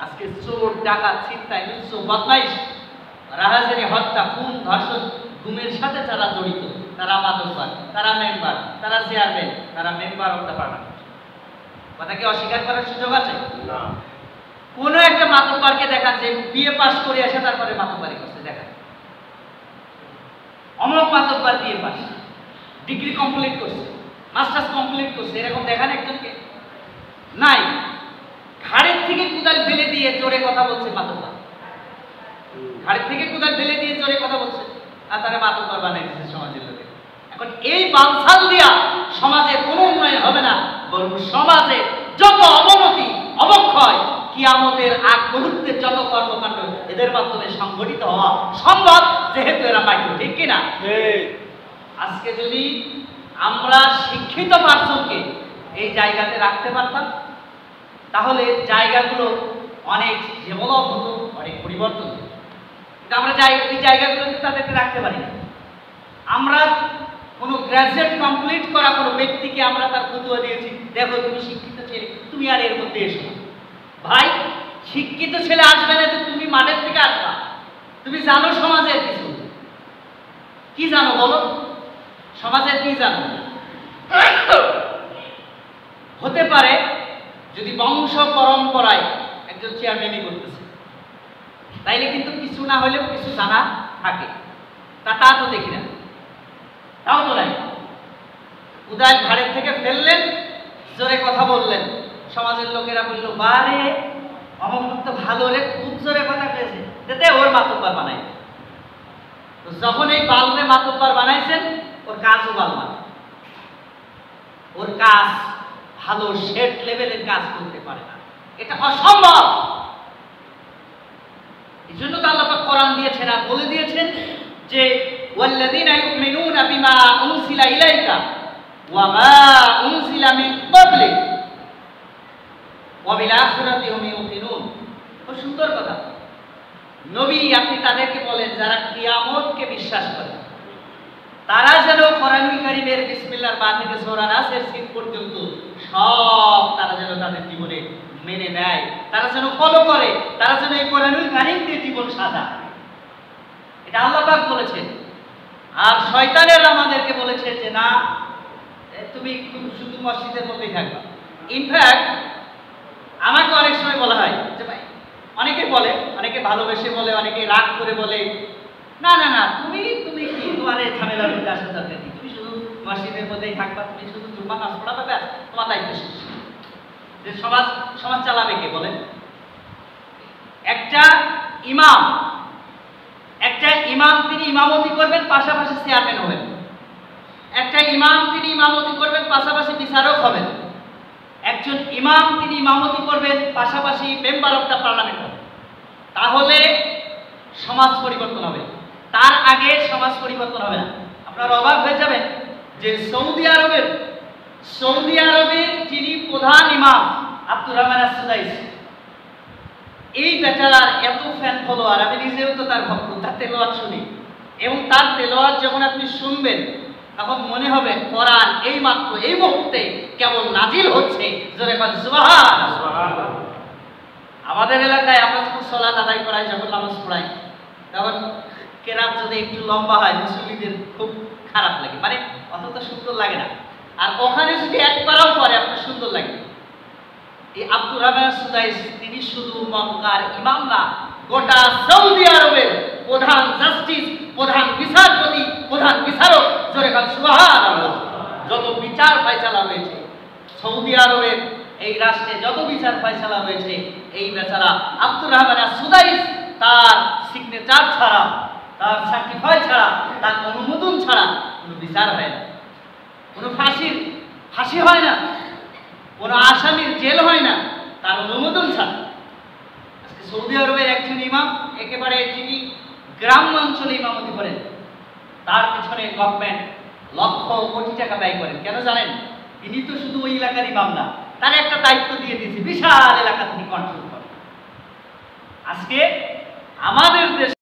আজকে চোর, ডাকাত, ছিনতাই, লুচ্চু, বদমাইশ, রাহাজানি, হত্যা, খুন, ধর্ষণ, গুমের সাথে যারা জড়িত তারা মাদকবাজ, তারা মেম্বার, তারা চেয়ারম্যান, তারা মেম্বার অফ দ্য পার্লামেন্ট। কথা কি অস্বীকার করার সুযোগ আছে? না। কোনো একটা মাতব্বরকে দেখান যে বিএ পাস করে এসে তারপরে মাতব্বরি করছে, দেখান অমুক মাতব্বর বিএ পাস, ডিগ্রি কমপ্লিট করছে, মাস্টার্স কমপ্লিট করছে, এরকম দেখান একজনকে? নাই। ঘাড়ের থেকে কুদাল ফেলে দিয়ে জোরে কথা বলছে মাতব্বর, ঘাড়ের থেকে কুদাল ফেলে দিয়ে জোরে কথা বলছে, আর তারা মাতব্বর বানাই দিচ্ছে সমাজের লোকে। এখন এই বালছাল দিয়া সমাজের কোনো উন্নয়ন হবে না, বরং সমাজে যত অবনতি, অবক্ষয়, কিয়ামতের আগ মুহূর্তে যত কর্মকাণ্ড এদের মাধ্যমে সংগঠিত হওয়া সম্ভব, যেহেতু এরা পাইত। ঠিক কিনা? আজকে যদি আমরা শিক্ষিত পাঁচজনকে এই জায়গাতে রাখতে পারতাম, তাহলে জায়গাগুলো অনেক ডেভেলপ হতো, অনেক পরিবর্তন হতো। কিন্তু আমরা এই জায়গাগুলোতে তাদেরকে রাখতে পারি না। আমরা কোনো গ্রাজুয়েট কমপ্লিট করা কোনো ব্যক্তিকে আমরা তার ফতুয়া দিয়েছি, দেখো তুমি শিক্ষিত ছেলে, তুমি আর এর মধ্যে এসো না। ভাই, শিক্ষিত ছেলে আসবে না, তুমি মাঠের থেকে আসবা। তুমি জানো সমাজের কিছু, কি জানো বলো? সমাজের কি জানো? হতে পারে যদি বংশ পরম্পরায় একজন চেয়ারম্যানই করতেছে, তাইলে কিন্তু কিছু না হলেও কিছু জানা থাকে, তা তো দেখি না, তাও তো নাই। উদয় ঘাড়ের থেকে ফেললেন, জোরে কথা বললেন, সমাজের লোকেরা বললো, বারে অমুক তো ভালো রে, খুব জোরে কথা পেয়েছে, যেতে ওর মাতব্বর বানাই। তো যখন এই বালরে মাতব্বর বানাইছেন, ওর কাজও বালমান, ওর কাজ ভালো শেড লেভেলের কাজ করতে পারে না, এটা অসম্ভব। এই জন্য তো আল্লাহ পাক কোরআন দিয়েছেন আর বলে দিয়েছেন যে ওয়াল্লাযীনা ইউমিনুনা বিমা উনজিলা ইলাইকা ওয়া মা উনজিলা মিন ক্বাবলিক ওয়া বিল আখিরাতি হুম ইউকিনুন। খুব সুন্দর কথা। নবী, আপনি তাদেরকে বলেন যারা কিয়ামতকে বিশ্বাস করে, তারা যেন কোরআনুল কারীমের বিসমিল্লাহর বা থেকে সূরা নাসের সিন পর্যন্ত সব তারা যেন তাদের জীবনে মেনে নেয়, তারা যেন ফলো করে, তারা যেন এই কোরআনুল কারীম দিয়ে জীবন সাজায়। এটা আল্লাহ পাক বলেছেন। আর শয়তানেরা আমাদেরকে বলেছে যে না, তুমি শুধু মসজিদের মধ্যেই থাকবা। ইনফ্যাক্ট আমাকে অনেক সময় বলা হয় যে ভাই, অনেকে বলে, অনেকে ভালোবেসে বলে, অনেকে রাগ করে বলে, না না না, তুমি কি তোমার এই ঝামেলার মধ্যে আসার দরকার নেই, তুমি শুধু মসজিদের মধ্যেই থাকবা, তুমি শুধু জুম্মা নামাজ পড়াবে, ব্যাস তোমার দায়িত্ব শেষ। যে সমাজ চালাবে কে বলেন? একটা ইমাম তিনি ইমামতি করবেন, পাশাপাশি চেয়ারম্যান হবেন। একটা ইমাম তিনি ইমামতি করবেন, পাশাপাশি বিচারক হবেন। একজন ইমাম তিনি ইমামতি করবেন, পাশাপাশি মেম্বার অফ দ্য পার্লামেন্ট হবেন। তাহলে সমাজ পরিবর্তন হবে, তার আগে সমাজ পরিবর্তন হবে না। আপনারা অবাক হয়ে যাবেন যে সৌদি আরবের যিনি প্রধান ইমাম আব্দুর রহমান আস-সুদাইস, এই বেচারার এত ফ্যান ফলোয়ার, আমি নিজেও তো তার ভক্ত, তার তেলাওয়াত শুনি, এবং তার তেলাওয়াত যখন আপনি শুনবেন তখন মনে হবে কোরআন এই মাত্র এই মুহূর্তে কেবল নাজিল হচ্ছে। জোরে বলেন সুবহানাল্লাহ। আমাদের এলাকায় আমরা যখন সালাত আদায় করাই, যখন নামাজ পড়াই, তখন কেরাত যদি একটু লম্বা হয় মুসল্লিদের খুব খারাপ লাগে, মানে অতটা সুন্দর লাগে না। আর ওখানে যদি একবারও পরে আপনার সুন্দর লাগে। এই আব্দুর রহমান আস-সুদাইস তিনি শুধু মক্কার ইমাম না, গোটা সৌদি আরবের প্রধান জাস্টিস, প্রধান বিচারপতি, প্রধান বিচারক। জোরে বলেন সুবহানাল্লাহ। যত বিচার ফায়সালা হয়েছে সৌদি আরবের এই রাষ্ট্রে, যত বিচার ফায়সালা হয়েছে, এই বেচারা আব্দুর রহমান আস-সুদাইস তার সিগনেচার ছাড়া, তার সার্টিফাই ছাড়া, তার অনুমোদন ছাড়া কোনো বিচার হয় না, কোনো ফাঁসি হয় না, কোনো আসামির জেল হয় না তার অনুমোদন ছাড়া। আজকে সৌদি আরবের একজন ইমাম একেবারে যিনি গ্রাম অঞ্চলে ইমামতি করেন, তার পিছনে গভর্নমেন্ট লক্ষ কোটি টাকা ব্যয় করেন। কেন জানেন? তিনি তো শুধু ওই এলাকার ইমাম না, তার একটা দায়িত্ব দিয়ে দিয়েছে, বিশাল এলাকা তিনি কন্ট্রোল করেন। আজকে আমাদের দেশ